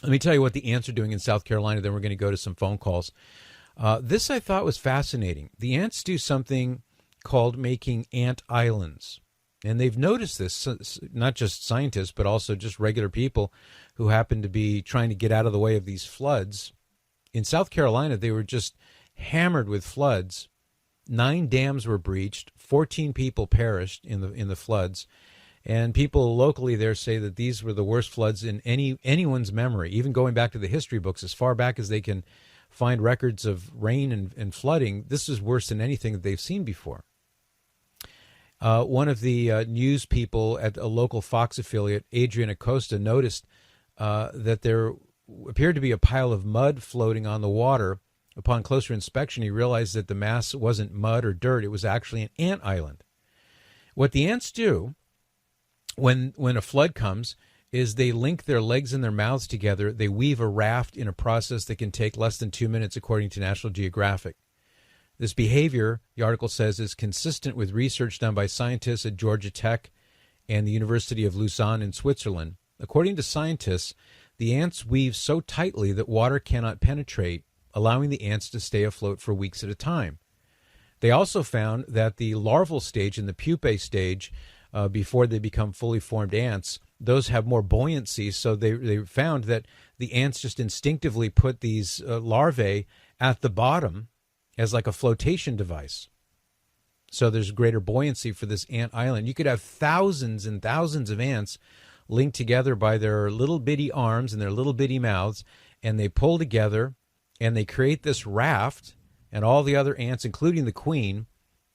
Let me tell you what the ants are doing in South Carolina, then we're going to go to some phone calls. This I thought was fascinating. The ants do something called making ant islands. And they've noticed this, not just scientists, but also just regular people who happen to be trying to get out of the way of these floods. In South Carolina, they were just hammered with floods. 9 dams were breached. 14 people perished in the floods. And people locally there say that these were the worst floods in anyone's memory, even going back to the history books, as far back as they can find records of rain and flooding. This is worse than anything that they've seen before. One of the news people at a local Fox affiliate, Adrian Acosta, noticed that there appeared to be a pile of mud floating on the water. Upon closer inspection, he realized that the mass wasn't mud or dirt. It was actually an ant island. What the ants do when a flood comes is they link their legs and their mouths together. They weave a raft in a process that can take less than 2 minutes, according to National Geographic. This behavior, the article says, is consistent with research done by scientists at Georgia Tech and the University of Lausanne in Switzerland. According to scientists, the ants weave so tightly that water cannot penetrate, allowing the ants to stay afloat for weeks at a time. They also found that the larval stage and the pupae stage, before they become fully formed ants, those have more buoyancy. So they found that the ants just instinctively put these larvae at the bottom as like a flotation device. So there's greater buoyancy for this ant island. You could have thousands and thousands of ants linked together by their little bitty arms and their little bitty mouths, and they pull together and they create this raft, and all the other ants, including the queen,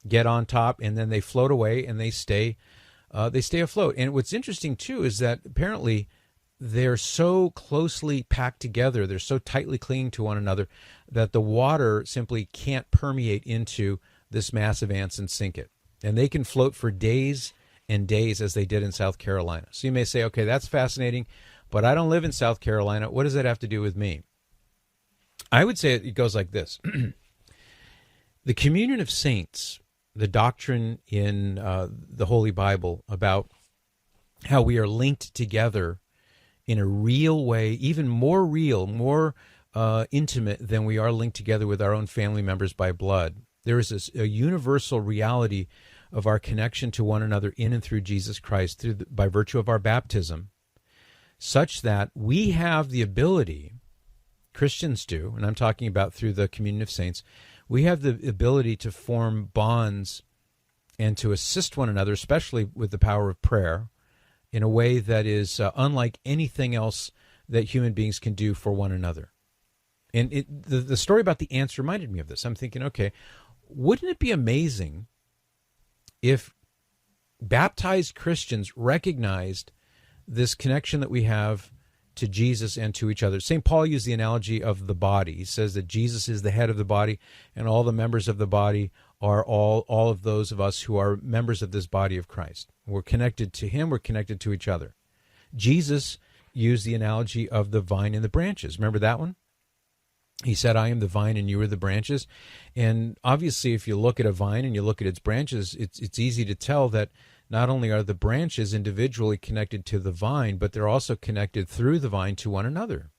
get on top, and then they float away and they stay afloat. And what's interesting too is that apparently they're so closely packed together, they're so tightly clinging to one another, that the water simply can't permeate into this mass of ants and sink it. And they can float for days and days, as they did in South Carolina. So you may say, okay, that's fascinating, but I don't live in South Carolina. What does that have to do with me? I would say it goes like this. The communion of saints, the doctrine in the Holy Bible about how we are linked together in a real way, even more real, more intimate than we are linked together with our own family members by blood. There is a universal reality of our connection to one another in and through Jesus Christ by virtue of our baptism, such that we have the ability, Christians do, and I'm talking about through the communion of saints, we have the ability to form bonds and to assist one another, especially with the power of prayer, in a way that is unlike anything else that human beings can do for one another. And the story about the ants reminded me of this. I'm thinking, okay, wouldn't it be amazing if baptized Christians recognized this connection that we have to Jesus and to each other? St. Paul used the analogy of the body. He says that Jesus is the head of the body, and all the members of the body are all of those of us who are members of this body of Christ. We're connected to him, we're connected to each other. Jesus used the analogy of the vine and the branches. Remember that one? He said, I am the vine and you are the branches. And obviously, if you look at a vine and you look at its branches, it's easy to tell that not only are the branches individually connected to the vine, but they're also connected through the vine to one another.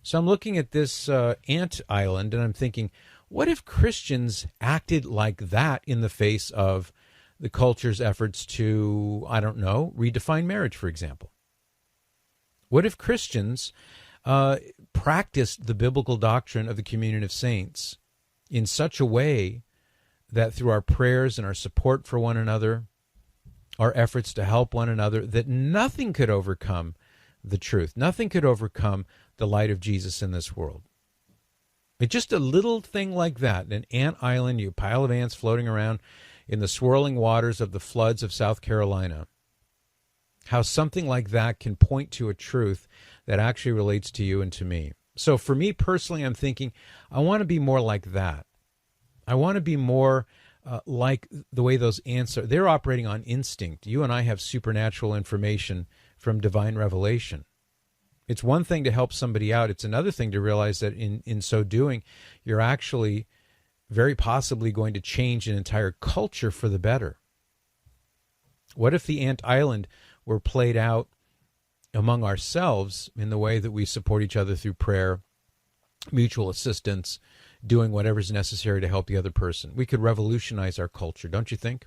So I'm looking at this ant island and I'm thinking, what if Christians acted like that in the face of the culture's efforts to, I don't know, redefine marriage, for example? What if Christians practiced the biblical doctrine of the communion of saints in such a way that through our prayers and our support for one another, our efforts to help one another, that nothing could overcome the truth, nothing could overcome the light of Jesus in this world? It's just a little thing like that, an ant island, a pile of ants floating around in the swirling waters of the floods of South Carolina. How something like that can point to a truth that actually relates to you and to me. So for me personally, I'm thinking, I want to be more like that. I want to be more like the way those ants are. They're operating on instinct. You and I have supernatural information from divine revelation. It's one thing to help somebody out. It's another thing to realize that in so doing, you're actually very possibly going to change an entire culture for the better. What if the ant island were played out among ourselves in the way that we support each other through prayer, mutual assistance, doing whatever's necessary to help the other person. We could revolutionize our culture, don't you think?